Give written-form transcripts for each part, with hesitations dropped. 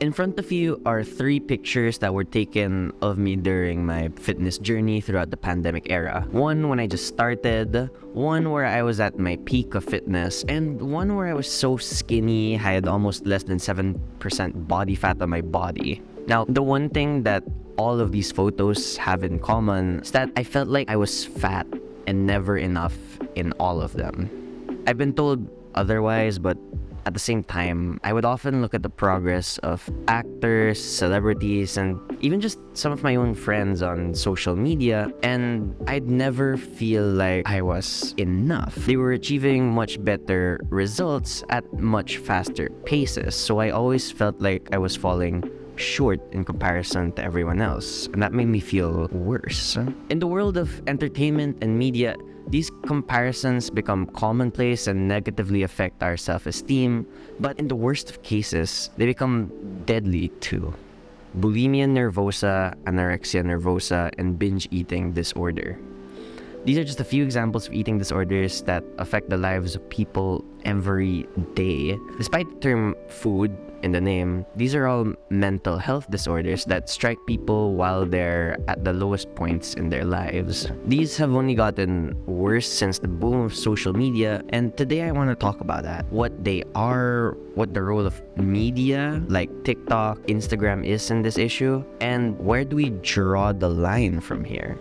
In front of you are 3 pictures that were taken of me during my fitness journey throughout the pandemic era. One when I just started, one where I was at my peak of fitness, and one where I was so skinny, I had almost less than 7% body fat on my body. Now, the one thing that all of these photos have in common is that I felt like I was fat and never enough in all of them. I've been told otherwise, but at the same time, I would often look at the progress of actors, celebrities, and even just some of my own friends on social media, and I'd never feel like I was enough. They were achieving much better results at much faster paces, so I always felt like I was falling short in comparison to everyone else, and that made me feel worse. In the world of entertainment and media, these comparisons become commonplace and negatively affect our self-esteem, but in the worst of cases, they become deadly too. Bulimia nervosa, anorexia nervosa, and binge eating disorder. These are just a few examples of eating disorders that affect the lives of people every day. Despite the term food in the name, these are all mental health disorders that strike people while they're at the lowest points in their lives. These have only gotten worse since the boom of social media, and today I want to talk about that. What they are, what the role of media like TikTok, Instagram is in this issue, and where do we draw the line from here?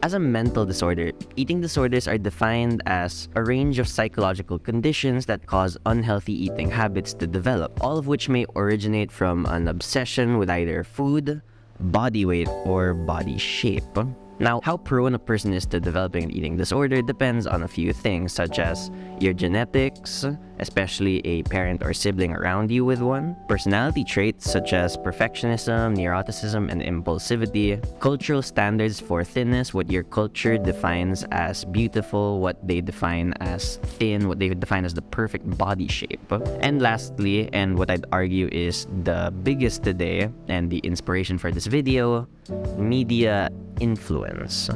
As a mental disorder, eating disorders are defined as a range of psychological conditions that cause unhealthy eating habits to develop, all of which may originate from an obsession with either food, body weight, or body shape. Now, how prone a person is to developing an eating disorder depends on a few things, such as your genetics, especially a parent or sibling around you with one, personality traits such as perfectionism, neuroticism, and impulsivity, cultural standards for thinness, what your culture defines as beautiful, what they define as thin, what they define as the perfect body shape. And lastly, and what I'd argue is the biggest today, and the inspiration for this video, media influence.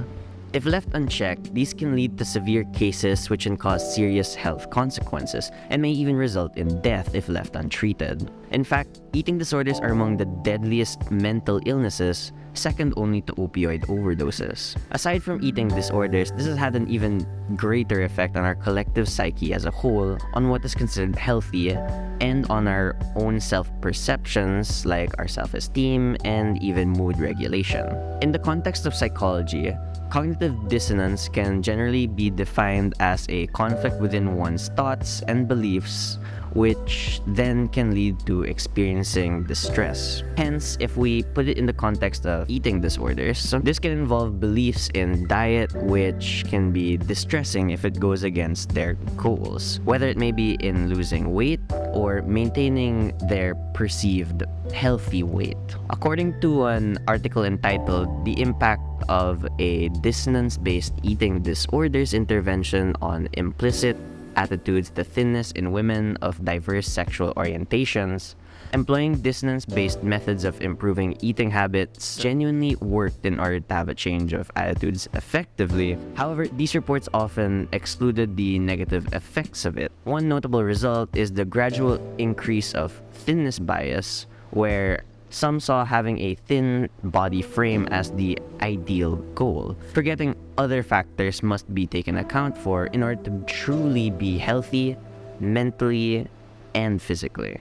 If left unchecked, these can lead to severe cases which can cause serious health consequences and may even result in death if left untreated. In fact, eating disorders are among the deadliest mental illnesses, second only to opioid overdoses. Aside from eating disorders, this has had an even greater effect on our collective psyche as a whole, on what is considered healthy, and on our own self-perceptions like our self-esteem and even mood regulation. In the context of psychology, cognitive dissonance can generally be defined as a conflict within one's thoughts and beliefs, which then can lead to experiencing distress. Hence, if we put it in the context of eating disorders, this can involve beliefs in diet which can be distressing if it goes against their goals, whether it may be in losing weight or maintaining their perceived healthy weight. According to an article entitled "The Impact of a Dissonance-Based Eating Disorders Intervention on Implicit Attitudes to Thinness in Women of Diverse Sexual Orientations," employing dissonance-based methods of improving eating habits genuinely worked in order to have a change of attitudes effectively. However, these reports often excluded the negative effects of it. One notable result is the gradual increase of thinness bias, where some saw having a thin body frame as the ideal goal, forgetting other factors must be taken account for in order to truly be healthy, mentally and physically.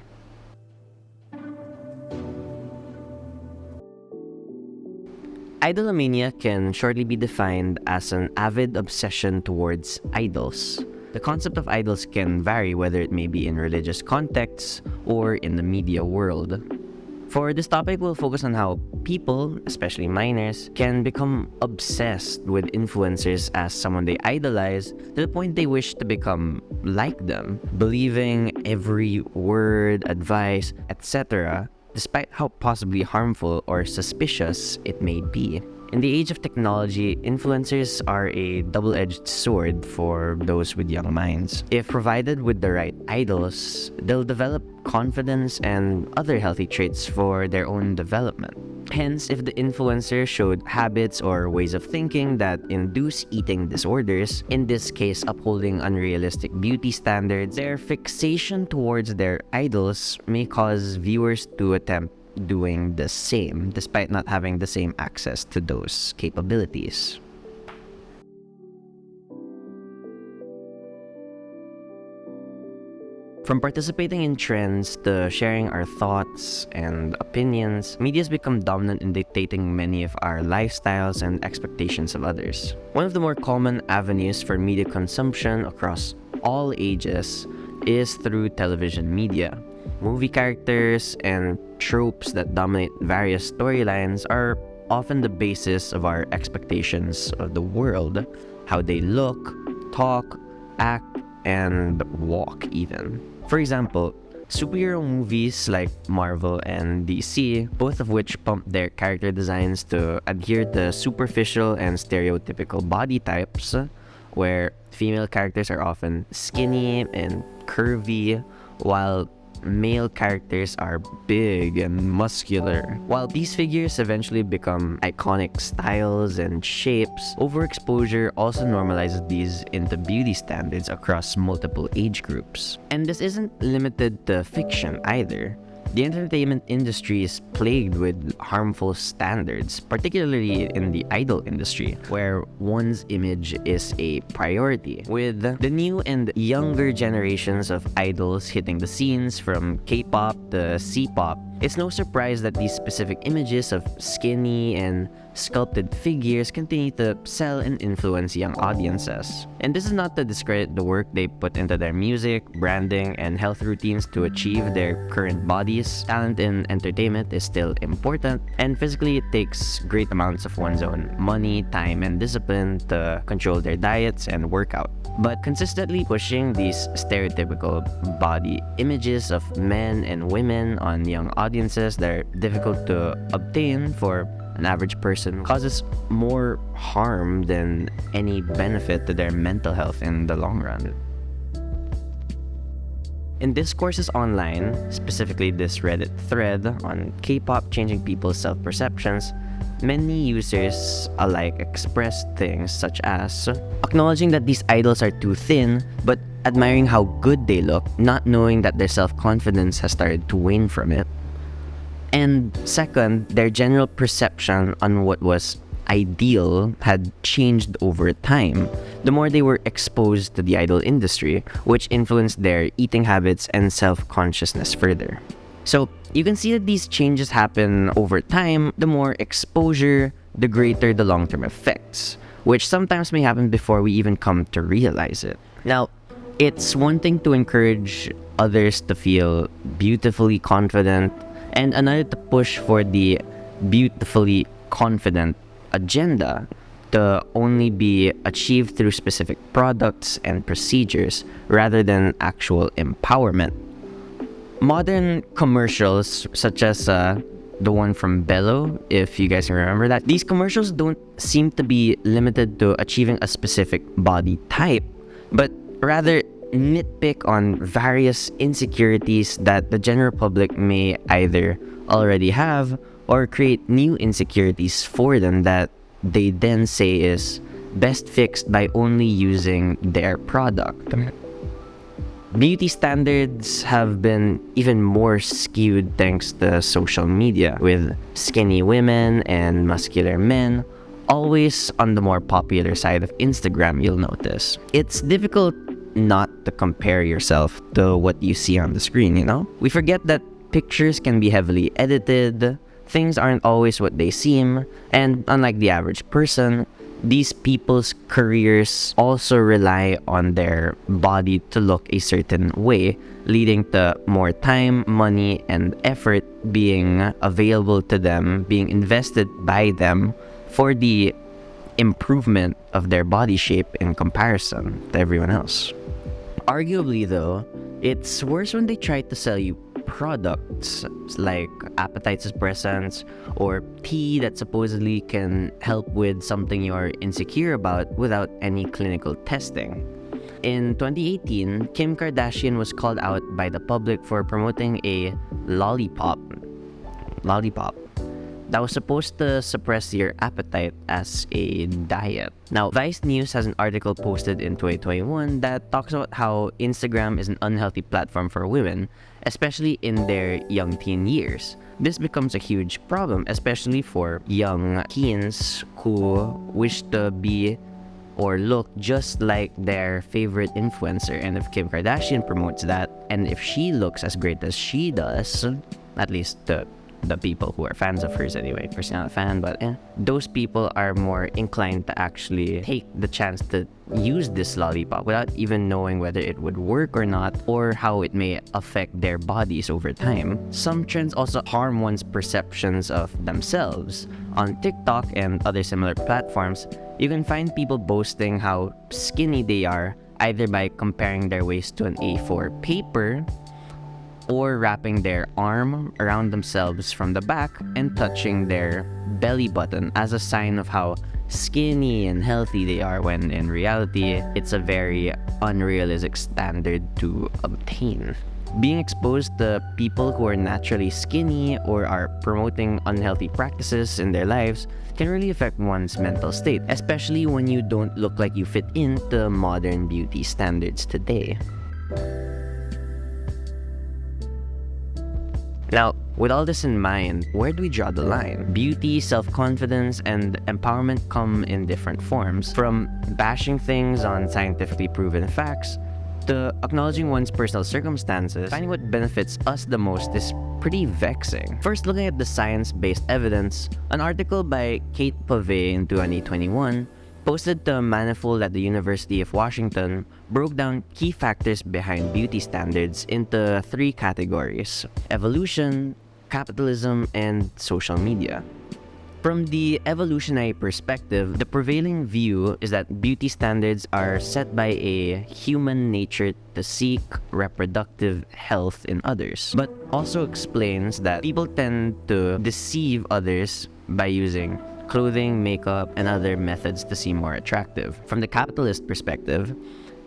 Idolomania can shortly be defined as an avid obsession towards idols. The concept of idols can vary whether it may be in religious contexts or in the media world. For this topic, we'll focus on how people, especially minors, can become obsessed with influencers as someone they idolize to the point they wish to become like them, believing every word, advice, etc., despite how possibly harmful or suspicious it may be. In the age of technology, influencers are a double-edged sword for those with young minds. If provided with the right idols, they'll develop confidence and other healthy traits for their own development. Hence, if the influencer showed habits or ways of thinking that induce eating disorders, in this case upholding unrealistic beauty standards, their fixation towards their idols may cause viewers to attempt doing the same, despite not having the same access to those capabilities. From participating in trends to sharing our thoughts and opinions, media has become dominant in dictating many of our lifestyles and expectations of others. One of the more common avenues for media consumption across all ages is through television media. Movie characters and tropes that dominate various storylines are often the basis of our expectations of the world, how they look, talk, act, and walk even. For example, superhero movies like Marvel and DC, both of which pump their character designs to adhere to superficial and stereotypical body types, where female characters are often skinny and curvy, while male characters are big and muscular. While these figures eventually become iconic styles and shapes, overexposure also normalizes these into beauty standards across multiple age groups. And this isn't limited to fiction either. The entertainment industry is plagued with harmful standards, particularly in the idol industry, where one's image is a priority. With the new and younger generations of idols hitting the scenes from K-pop to C-pop, it's no surprise that these specific images of skinny and sculpted figures continue to sell and influence young audiences. And this is not to discredit the work they put into their music, branding, and health routines to achieve their current bodies. Talent in entertainment is still important, and physically it takes great amounts of one's own money, time, and discipline to control their diets and workout. But consistently pushing these stereotypical body images of men and women on young audiences that are difficult to obtain for an average person causes more harm than any benefit to their mental health in the long run. In discourses online, specifically this Reddit thread on K-pop changing people's self-perceptions, many users alike express things such as acknowledging that these idols are too thin, but admiring how good they look, not knowing that their self-confidence has started to wane from it. And second, their general perception on what was ideal had changed over time, the more they were exposed to the idol industry, which influenced their eating habits and self-consciousness further. So you can see that these changes happen over time. The more exposure, the greater the long-term effects, which sometimes may happen before we even come to realize it. Now, it's one thing to encourage others to feel beautifully confident, and another to push for the beautifully confident agenda to only be achieved through specific products and procedures rather than actual empowerment. Modern commercials, such as the one from Bello, if you guys remember that, these commercials don't seem to be limited to achieving a specific body type, but rather nitpick on various insecurities that the general public may either already have or create new insecurities for them that they then say is best fixed by only using their product. Beauty standards have been even more skewed thanks to social media, with skinny women and muscular men always on the more popular side of Instagram, you'll notice. It's difficult not to compare yourself to what you see on the screen, you know? We forget that pictures can be heavily edited, things aren't always what they seem, and unlike the average person, these people's careers also rely on their body to look a certain way, leading to more time, money, and effort being available to them, being invested by them for the improvement of their body shape in comparison to everyone else. Arguably though, it's worse when they try to sell you products like appetite suppressants or tea that supposedly can help with something you're insecure about without any clinical testing. In 2018, Kim Kardashian was called out by the public for promoting a lollipop. that was supposed to suppress your appetite as a diet. Now, Vice News has an article posted in 2021 that talks about how Instagram is an unhealthy platform for women, especially in their young teen years. This becomes a huge problem, especially for young teens who wish to be or look just like their favorite influencer. And if Kim Kardashian promotes that, and if she looks as great as she does, at least the people who are fans of hers anyway, personally not a fan, but those people are more inclined to actually take the chance to use this lollipop without even knowing whether it would work or not, or how it may affect their bodies over time. Some trends also harm one's perceptions of themselves. On TikTok and other similar platforms, you can find people boasting how skinny they are, either by comparing their waist to an A4 paper or wrapping their arm around themselves from the back and touching their belly button as a sign of how skinny and healthy they are, when in reality, it's a very unrealistic standard to obtain. Being exposed to people who are naturally skinny or are promoting unhealthy practices in their lives can really affect one's mental state, especially when you don't look like you fit into modern beauty standards today. Now, with all this in mind, where do we draw the line? Beauty, self-confidence, and empowerment come in different forms, from bashing things on scientifically proven facts to acknowledging one's personal circumstances. Finding what benefits us the most is pretty vexing. First, looking at the science-based evidence, an article by Kate Pavey in 2021 posted to Manifold at the University of Washington broke down key factors behind beauty standards into 3 categories: evolution, capitalism, and social media. From the evolutionary perspective, the prevailing view is that beauty standards are set by a human nature to seek reproductive health in others, but also explains that people tend to deceive others by using clothing, makeup, and other methods to seem more attractive. From the capitalist perspective,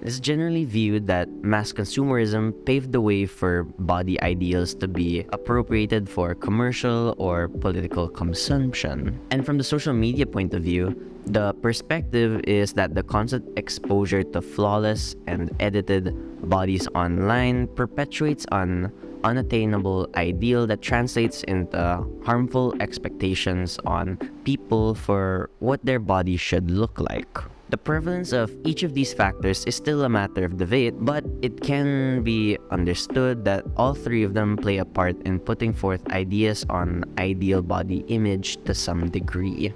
it's generally viewed that mass consumerism paved the way for body ideals to be appropriated for commercial or political consumption. And from the social media point of view, the perspective is that the constant exposure to flawless and edited bodies online perpetuates an unattainable ideal that translates into harmful expectations on people for what their body should look like. The prevalence of each of these factors is still a matter of debate, but it can be understood that all 3 of them play a part in putting forth ideas on ideal body image to some degree.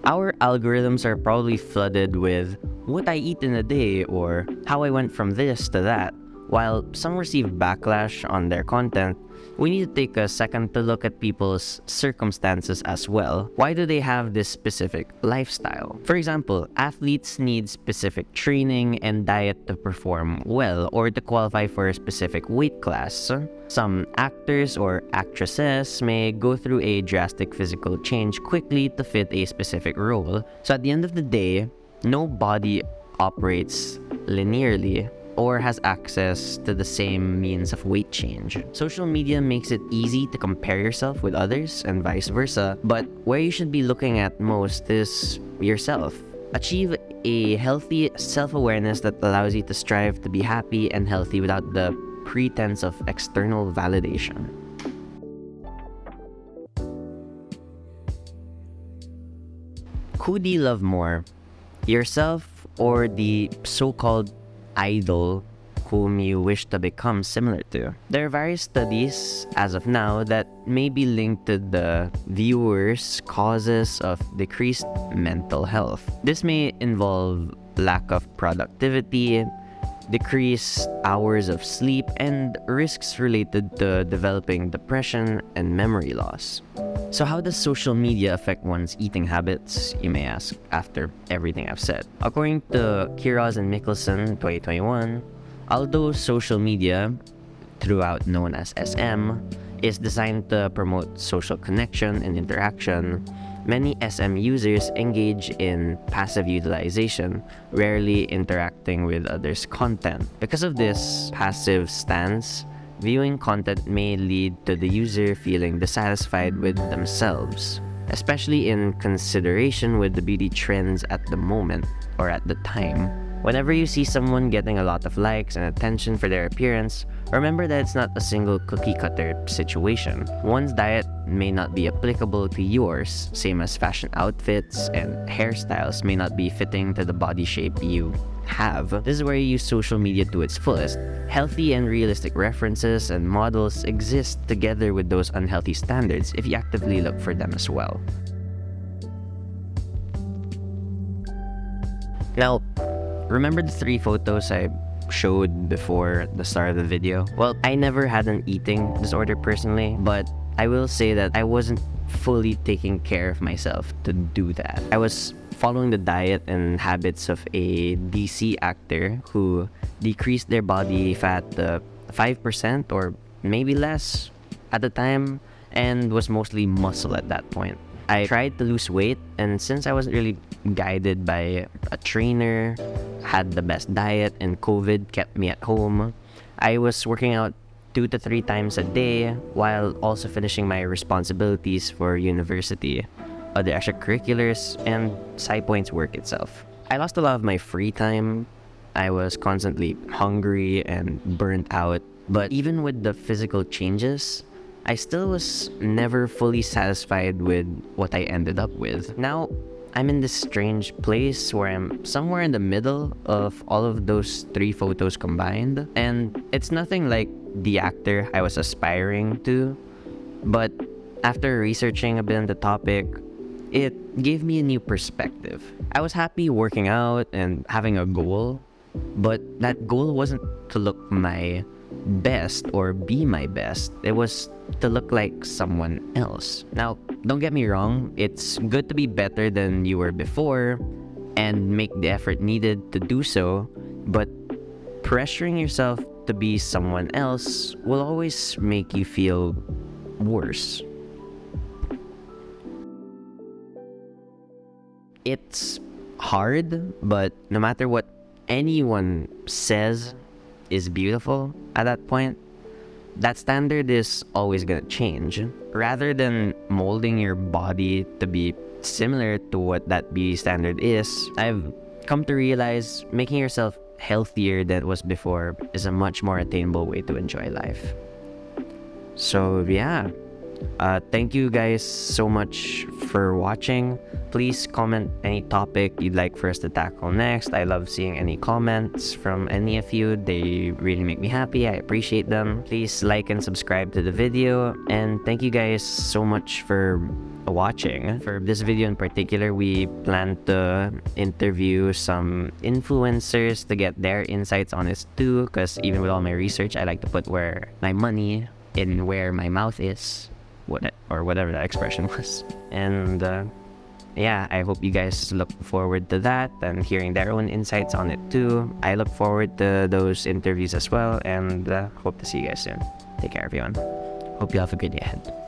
Our algorithms are probably flooded with what I eat in a day or how I went from this to that. While some receive backlash on their content, we need to take a second to look at people's circumstances as well. Why do they have this specific lifestyle? For example, athletes need specific training and diet to perform well or to qualify for a specific weight class. Some actors or actresses may go through a drastic physical change quickly to fit a specific role. So at the end of the day, no body operates linearly or has access to the same means of weight change. Social media makes it easy to compare yourself with others and vice versa, but where you should be looking at most is yourself. Achieve a healthy self-awareness that allows you to strive to be happy and healthy without the pretense of external validation. Who do you love more? Yourself or the so-called idol whom you wish to become similar to? There are various studies as of now that may be linked to the viewers' causes of decreased mental health. This may involve lack of productivity, decreased hours of sleep, and risks related to developing depression and memory loss. So how does social media affect one's eating habits, you may ask, after everything I've said? According to Kiros and Mickelson, 2021, although social media, throughout known as SM, is designed to promote social connection and interaction, many SM users engage in passive utilization, rarely interacting with others' content. Because of this passive stance, viewing content may lead to the user feeling dissatisfied with themselves, especially in consideration with the beauty trends at the moment or at the time. Whenever you see someone getting a lot of likes and attention for their appearance, remember that it's not a single cookie-cutter situation. One's diet may not be applicable to yours, same as fashion outfits and hairstyles may not be fitting to the body shape you have. This is where you use social media to its fullest. Healthy and realistic references and models exist together with those unhealthy standards if you actively look for them as well. Now, remember the 3 photos I showed before the start of the video? Well, I never had an eating disorder personally, but I will say that I wasn't fully taking care of myself to do that. I was following the diet and habits of a DC actor who decreased their body fat to 5% or maybe less at the time and was mostly muscle at that point. I tried to lose weight, and since I wasn't really guided by a trainer, had the best diet, and COVID kept me at home, I was working out 2 to 3 times a day while also finishing my responsibilities for university, other extracurriculars, and PsyPoints work itself. I lost a lot of my free time. I was constantly hungry and burnt out, but even with the physical changes, I still was never fully satisfied with what I ended up with. Now, I'm in this strange place where I'm somewhere in the middle of all of those 3 photos combined, and it's nothing like the actor I was aspiring to, but after researching a bit on the topic, it gave me a new perspective. I was happy working out and having a goal, but that goal wasn't to look my best or be my best. It was to look like someone else. Now, don't get me wrong, it's good to be better than you were before and make the effort needed to do so, but pressuring yourself to be someone else will always make you feel worse. It's hard, but no matter what anyone says is beautiful at that point, that standard is always gonna change. Rather than molding your body to be similar to what that beauty standard is, I've come to realize making yourself healthier than it was before is a much more attainable way to enjoy life. So yeah, thank you guys so much for watching. Please comment any topic you'd like for us to tackle next. I love seeing any comments from any of you. They really make me happy. I appreciate them. Please like and subscribe to the video. And thank you guys so much for watching. For this video in particular, we plan to interview some influencers to get their insights on this too, because even with all my research, I like to put where my money in where my mouth is, whatever that expression was. And yeah, I hope you guys look forward to that and hearing their own insights on it too. I look forward to those interviews as well, and hope to see you guys soon. Take care, everyone. Hope you have a good day ahead.